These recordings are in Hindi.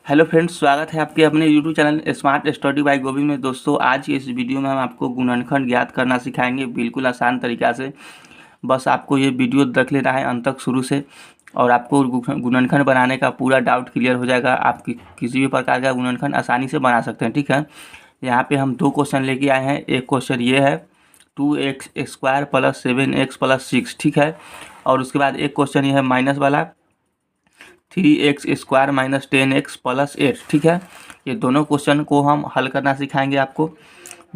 हेलो फ्रेंड्स, स्वागत है आपके अपने YouTube channel smart study bye Govind में। दोस्तों, आज की इस वीडियो में हम आपको गुणनखंड ज्ञात करना सिखाएंगे, बिल्कुल आसान तरीक़ा से। बस आपको ये वीडियो देख लेना है अंत तक शुरू से, और आपको गुणनखंड बनाने का पूरा डाउट क्लियर हो जाएगा। आप किसी भी प्रकार का गुणनखंड आसानी से बना सकते हैं, ठीक है। यहाँ पे हम 2 क्वेश्चन लेके आए हैं। एक क्वेश्चन ये है 2x² + 7x + 6, ठीक है। और उसके बाद एक क्वेश्चन ये है माइनस वाला 3x² - 10x + 8, ठीक है। ये दोनों क्वेश्चन को हम हल करना सिखाएंगे आपको,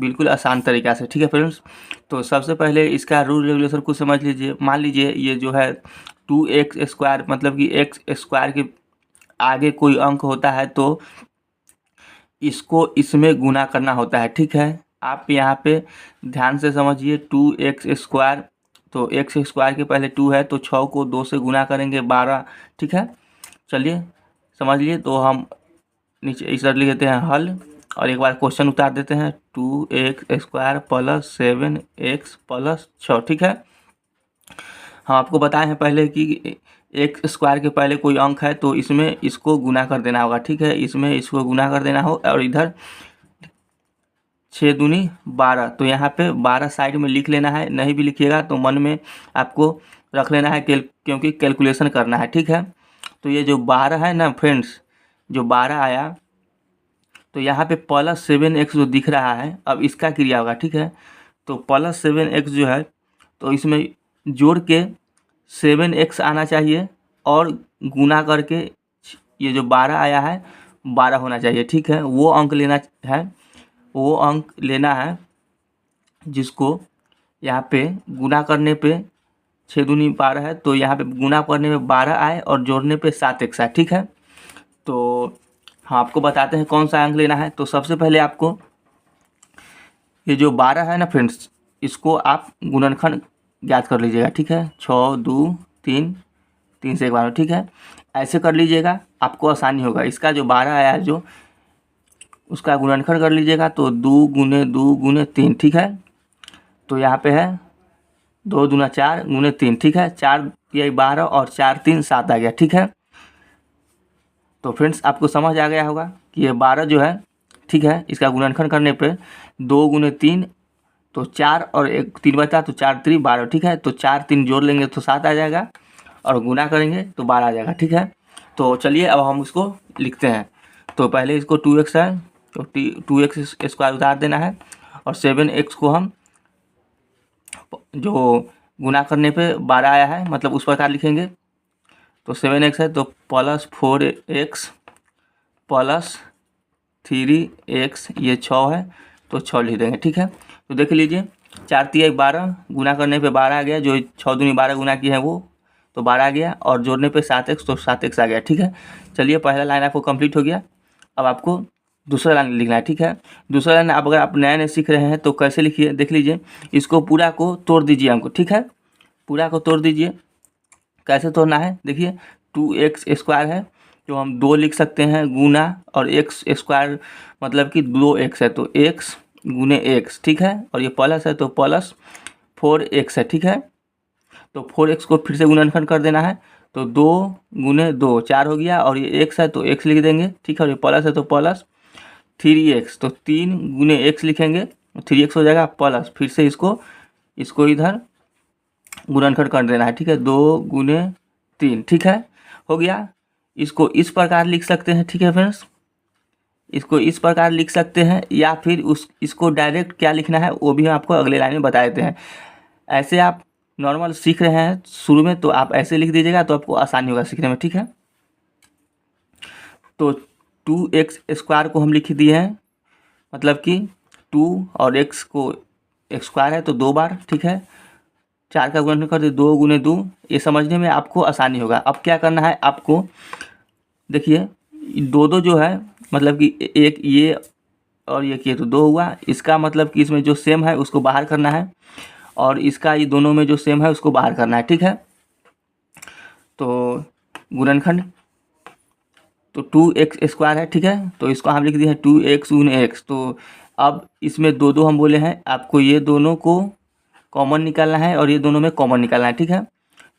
बिल्कुल आसान तरीक़ा से, ठीक है फ्रेंड्स। तो सबसे पहले इसका रूल रेगुलेशन को समझ लीजिए। मान लीजिए ये जो है 2x² मतलब कि x² के आगे कोई अंक होता है तो इसको इसमें गुना करना होता है, ठीक है। आप यहाँ पे ध्यान से समझिए। 2x², तो x² के पहले 2 है तो 6 को 2 से गुना करेंगे 12, ठीक है। चलिए समझ लिए। तो हम नीचे इधर लिख देते हैं हल, और एक बार क्वेश्चन उतार देते हैं 2x² + 7x + 6, ठीक है। हम आपको बताए हैं पहले कि x² के पहले कोई अंक है तो इसमें इसको गुना कर देना होगा, ठीक है। इसमें इसको गुना कर देना हो, और इधर 6 दूनी 12, तो यहाँ पे 12 साइड में लिख लेना है। नहीं भी लिखिएगा तो मन में आपको रख लेना है, क्योंकि कैलकुलेशन करना है, ठीक है। तो ये जो 12 है ना फ्रेंड्स, जो 12 आया तो यहाँ पे +7x जो दिख रहा है, अब इसका क्रिया होगा, ठीक है। तो +7x जो है तो इसमें जोड़ के 7x आना चाहिए, और गुना करके ये जो 12 आया है 12 होना चाहिए, ठीक है। वो अंक लेना है जिसको यहाँ पे गुना करने पे 6 दूनी 12 है, तो यहाँ पे गुना करने में 12 आए और जोड़ने पे 7x आए, ठीक है। तो हाँ, आपको बताते हैं कौन सा अंक लेना है। तो सबसे पहले आपको ये जो 12 है ना फ्रेंड्स, इसको आप गुणनखंड ज्ञात कर लीजिएगा, ठीक है। 6 2 3, 3 से 12, ठीक है। ऐसे कर लीजिएगा, आपको आसानी होगा। इसका जो 12 आया है जो उसका गुणनखंड कर लीजिएगा, तो 2 × 2 × 3, ठीक है। तो यहाँ पे है 2 दूना 4 × 3, ठीक है। 4 ये 12 और 4 3 7 आ गया, ठीक है। तो फ्रेंड्स, आपको समझ आ गया होगा कि ये 12 जो है, ठीक है, इसका गुणनखंड करने पे 2 × 3 तो 4 और 1 3 बचा, तो 4 3 12, ठीक है। तो 4 3 जोड़ लेंगे तो 7 आ जाएगा, और गुना करेंगे तो 12 आ जाएगा, ठीक है। तो चलिए अब हम उसको लिखते हैं। तो पहले इसको 2x है तो 2x² उतार देना है, और 7x को हम जो गुना करने पे 12 आया है मतलब उस प्रकार लिखेंगे। तो 7x है तो +4x + 3x, ये 6 है तो 6 लिख देंगे, ठीक है। तो देख लीजिए 4 3 12, गुना करने पे 12 आ गया, जो 6 दूनी 12 गुना किए हैं वो, तो 12 आ गया, और जोड़ने पे 7x तो 7x आ गया, ठीक है। चलिए पहला लाइन आपको कंप्लीट हो गया। अब आपको दूसरा लाइन लिखना है, ठीक है। दूसरा लाइन अब अगर आप नए नए सीख रहे हैं तो कैसे लिखिए, देख लीजिए। इसको पूरा को तोड़ दीजिए हमको, ठीक है। पूरा को तोड़ दीजिए। कैसे तोड़ना है देखिए, 2x² है जो हम 2 लिख सकते हैं गुना, और x² मतलब कि 2x है तो x × x, ठीक है। और ये प्लस है तो +4x है, ठीक है। तो 4x को फिर से गुणनखंड कर देना है, तो 2 × 2 4 हो गया, और ये x है तो x लिख देंगे, ठीक है। और ये प्लस है तो +3x, तो 3 × x लिखेंगे, 3x हो जाएगा, प्लस फिर से इसको इधर गुणनखंड कर देना है, ठीक है। 2 × 3, ठीक है, हो गया। इसको इस प्रकार लिख सकते हैं, ठीक है फ्रेंड्स। इसको इस प्रकार लिख सकते हैं, या फिर इसको डायरेक्ट क्या लिखना है वो भी हम आपको अगले लाइन में बता देते हैं। ऐसे आप नॉर्मल सीख रहे हैं शुरू में तो आप ऐसे लिख दीजिएगा, तो आपको आसानी होगा सीखने में, ठीक है। तो 2x² को हम लिख दिए हैं, मतलब कि 2 और x को x² है तो 2 बार, ठीक है। 4 का गुणनखंड कर दे 2 × 2, ये समझने में आपको आसानी होगा। अब क्या करना है आपको, देखिए 2 2 जो है मतलब कि एक ये और ये किए तो 2 हुआ। इसका मतलब कि इसमें जो सेम है उसको बाहर करना है, और इसका ये दोनों में जो सेम है उसको बाहर करना है, ठीक है। तो गुणनखंड तो 2x² है, ठीक है। तो इसको हम लिख दिए हैं 2x × x। तो अब इसमें 2 2 हम बोले हैं, आपको ये दोनों को कॉमन निकालना है और ये दोनों में कॉमन निकालना है, ठीक है।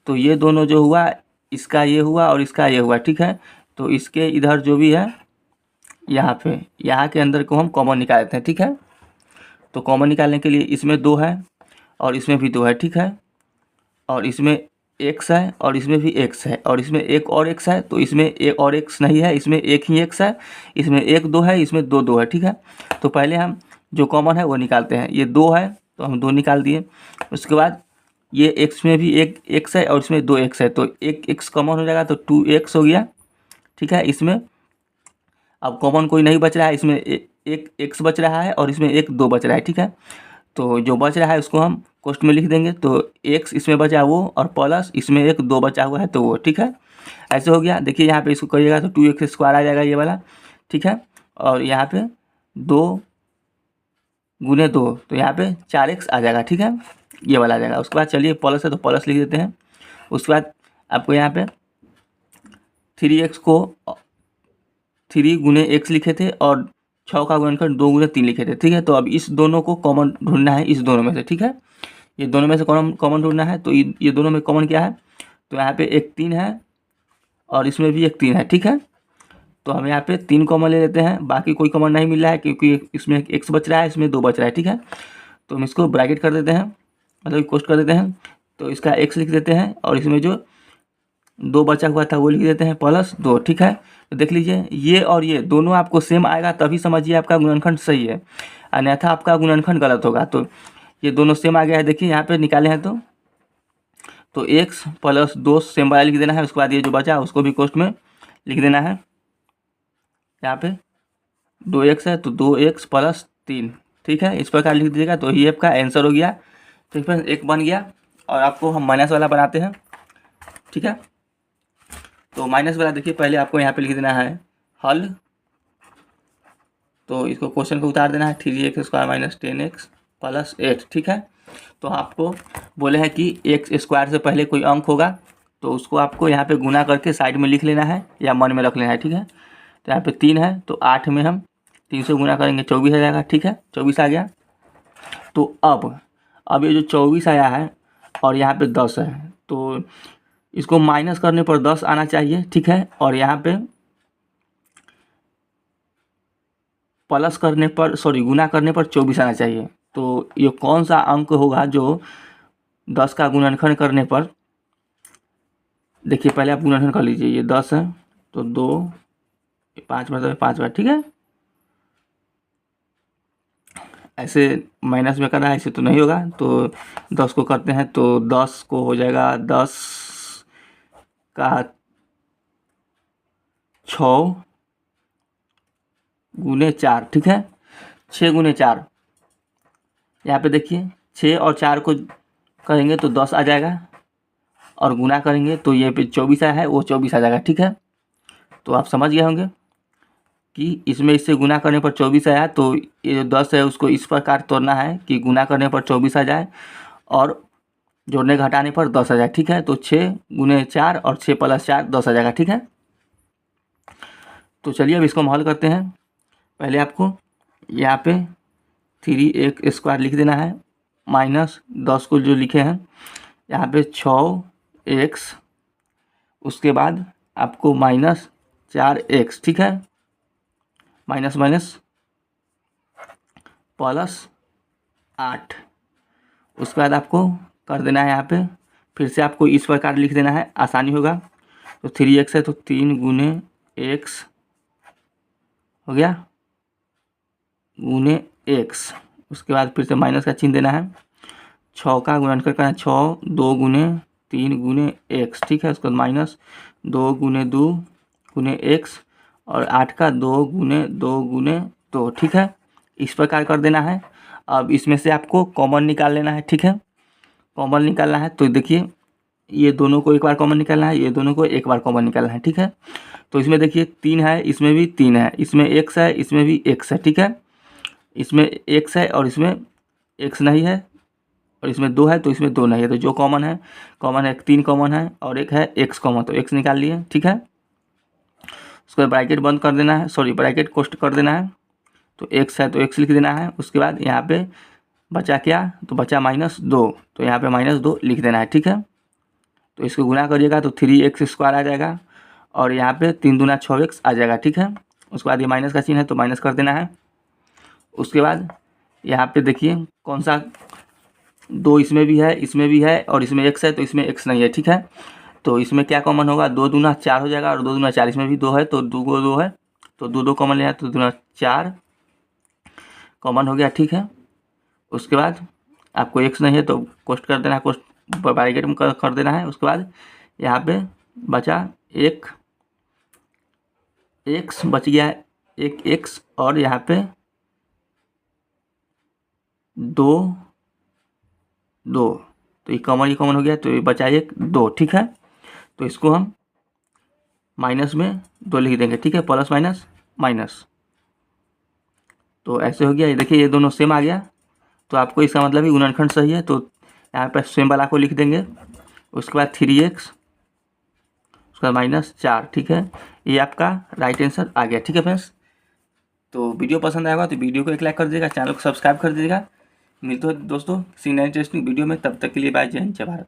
तो ये दोनों जो हुआ, इसका ये हुआ और इसका ये हुआ, ठीक है। तो इसके इधर जो भी है यहाँ के अंदर को हम कॉमन निकाल देते हैं, ठीक है। तो कॉमन निकालने के लिए इसमें 2 है और इसमें भी 2 है, ठीक है, और इसमें x है और इसमें भी x है और इसमें एक और x है, तो इसमें एक और x नहीं है, इसमें एक ही x है, इसमें 1 2 है, इसमें 2 2 है, ठीक है। तो पहले हम जो कॉमन है वो निकालते हैं। ये 2 है तो हम 2 निकाल दिए। उसके बाद ये x में भी एक x है और इसमें 2 x है, तो एक x कॉमन हो जाएगा तो 2x हो गया, ठीक है। इसमें अब कॉमन कोई नहीं बच रहा है, इसमें एक x बच रहा है और इसमें एक 2 बच रहा है, ठीक है। तो जो बच रहा है उसको हम कोष्ट में लिख देंगे, तो x इसमें बचा वो और प्लस इसमें एक 2 बचा हुआ है तो वो, ठीक है। ऐसे हो गया। देखिए यहाँ पे इसको करिएगा तो 2x² आ जाएगा ये वाला, ठीक है। और यहाँ पे 2 गुने 2 तो यहाँ पे 4x आ जाएगा, ठीक है, ये वाला आ जाएगा। उसके बाद चलिए प्लस है तो प्लस लिख देते हैं। उसके बाद आपको यहाँ पे 3x को 3 गुने x लिखे थे और 6 का गुणनखंड 2 गुने 3 लिखे थे, ठीक है। तो अब इस दोनों को कॉमन ढूंढना है, इस दोनों में से, ठीक है। ये दोनों में से कॉमन ढूंढना है, तो ये दोनों में कॉमन क्या है, तो यहाँ पे एक 3 है और इसमें भी एक 3 है, ठीक है। तो हम यहाँ पे 3 कॉमन ले लेते हैं, बाकी कोई कॉमन नहीं मिल रहा है क्योंकि इसमें x बच रहा है, इसमें 2 बच रहा है, ठीक है। तो हम इसको ब्रैकेट कर देते हैं, मतलब कोष्ट कर देते हैं। तो इसका x लिख देते हैं और इसमें जो 2 बचा हुआ था वो लिख देते हैं +2, ठीक है। तो देख लीजिए ये और ये दोनों आपको सेम आएगा तभी समझिए आपका गुणनखंड सही है, अन्यथा आपका गुणनखंड गलत होगा। तो ये दोनों सेम आ गया है, देखिए यहाँ पे निकाले हैं तो x + 2 सेम वाला लिख देना है। उसके बाद ये जो बचा उसको भी कोष्ट में लिख देना है। यहाँ पे 2x है तो 2x + 3, ठीक है, इस प्रकार लिख दीजिएगा तो ये आपका आंसर हो गया। तो फिर एक बन गया और आपको हम माइनस वाला बनाते हैं, ठीक है। तो माइनस वाला देखिए पहले आपको यहाँ पे लिख देना है हल, तो इसको क्वेश्चन को उतार देना है 3x² - 10x + 8, ठीक है। तो आपको बोले हैं कि x² से पहले कोई अंक होगा तो उसको आपको यहाँ पे गुना करके साइड में लिख लेना है या मन में रख लेना है, ठीक है। तो यहाँ पे 3 है तो 8 में हम 3 से गुना करेंगे 24 आ जाएगा, ठीक है, 24 आ गया। तो अब ये जो 24 आया है और यहाँ पे 10 है तो इसको माइनस करने पर 10 आना चाहिए, ठीक है, और यहाँ पे प्लस करने पर गुना करने पर 24 आना चाहिए। तो ये कौन सा अंक होगा जो 10 का गुणनखंड करने पर, देखिए पहले आप गुणनखंड कर लीजिए, ये 10 है तो 2 5 मतलब 5 बार, ठीक है। ऐसे माइनस में करना है, ऐसे तो नहीं होगा। तो 10 को करते हैं तो 10 को हो जाएगा 10 का 6 गुने 4, ठीक है, 6 गुने 4। यहाँ पे देखिए 6 और 4 को करेंगे तो 10 आ जाएगा और गुना करेंगे तो ये पे 24 आया है वो 24 आ जाएगा, ठीक है। तो आप समझ गए होंगे कि इसमें इससे गुना करने पर 24 आया, तो ये जो 10 है उसको इस प्रकार तोड़ना है कि गुना करने पर 24 आ जाए और जोड़ने घटाने पर 10 आ जाए, ठीक है। तो 6 गुने 4 और 6 + 4 10 आ जाएगा, ठीक है। तो चलिए अब इसको हम हल करते हैं। पहले आपको यहाँ पे 3x² लिख देना है, माइनस 10 को जो लिखे हैं यहाँ पे 6x, उसके बाद आपको -4x, ठीक है, माइनस +8। उसके बाद आपको कर देना है यहाँ पे फिर से आपको इस प्रकार लिख देना है, आसानी होगा। तो 3x है तो 3 गुने x हो गया गुने x। उसके बाद फिर से माइनस का चिन्ह देना है, 6 का गुणनखंड करना है 6 2 गुने 3 गुने x, ठीक है। उसके बाद -2 गुने 2 गुने x और 8 का 2 गुने 2 गुने 2, ठीक है, इस प्रकार कर देना है। अब इसमें से आपको कॉमन निकाल लेना है, ठीक है, कॉमन निकालना है। तो देखिए ये दोनों को एक बार कॉमन निकालना है, ये दोनों को एक बार कॉमन निकालना है, ठीक है। तो इसमें देखिए 3 है, इसमें भी 3 है, इसमें x है, इसमें भी x है, ठीक है, इसमें x है और इसमें x नहीं है और इसमें 2 है तो इसमें 2 नहीं है। तो जो कॉमन है 3 कॉमन है और एक है x कॉमन, तो x निकाल लिए, ठीक है। उसको ब्रैकेट बंद कर देना है, ब्रैकेट कोष्ट कर देना है। तो x है तो x लिख देना है। उसके बाद यहाँ पे बचा क्या, तो बचा -2, तो यहाँ पे -2 लिख देना है, ठीक है। तो इसको गुना करिएगा तो 3x² आ जाएगा और यहाँ पे 3 दूना 6x आ जाएगा, ठीक है। उसके बाद ये माइनस का चिन्ह है तो माइनस कर देना है। उसके बाद यहाँ पे देखिए कौन सा 2 इसमें भी है और इसमें x है, तो इसमें x नहीं है, ठीक है। तो इसमें क्या कॉमन होगा, 2 दूना 4 हो जाएगा और 2 दूना 4, इसमें भी 2 है तो 2 को 2 है तो 2 2 कॉमन लिया तो 2 दूना 4 कॉमन हो गया, ठीक है। उसके बाद आपको x नहीं है तो कोष्ट कर देना है, कोष्ट ब्रैकेट में कर देना है। उसके बाद यहाँ पे बचा एक x बच गया, एक x और यहाँ पे 2 2, तो ये कॉमन हो गया तो ये बचा एक 2, ठीक है। तो इसको हम माइनस में 2 लिख देंगे, ठीक है, प्लस माइनस माइनस, तो ऐसे हो गया। ये देखिए ये दोनों सेम आ गया, तो आपको इसका मतलब ही गुणनखंड सही है, तो यहाँ पर सेम वाला को लिख देंगे। उसके बाद 3x उसका -4, ठीक है, ये आपका राइट आंसर आ गया, ठीक है फ्रेंड्स। तो वीडियो पसंद आएगा तो वीडियो को एक लाइक कर दीजिएगा, चैनल को सब्सक्राइब कर दीजिएगा। मिलते हो दोस्तों किसी नए इंटरेस्टिंग वीडियो में, तब तक के लिए बाय, जय हिंद, जय भारत।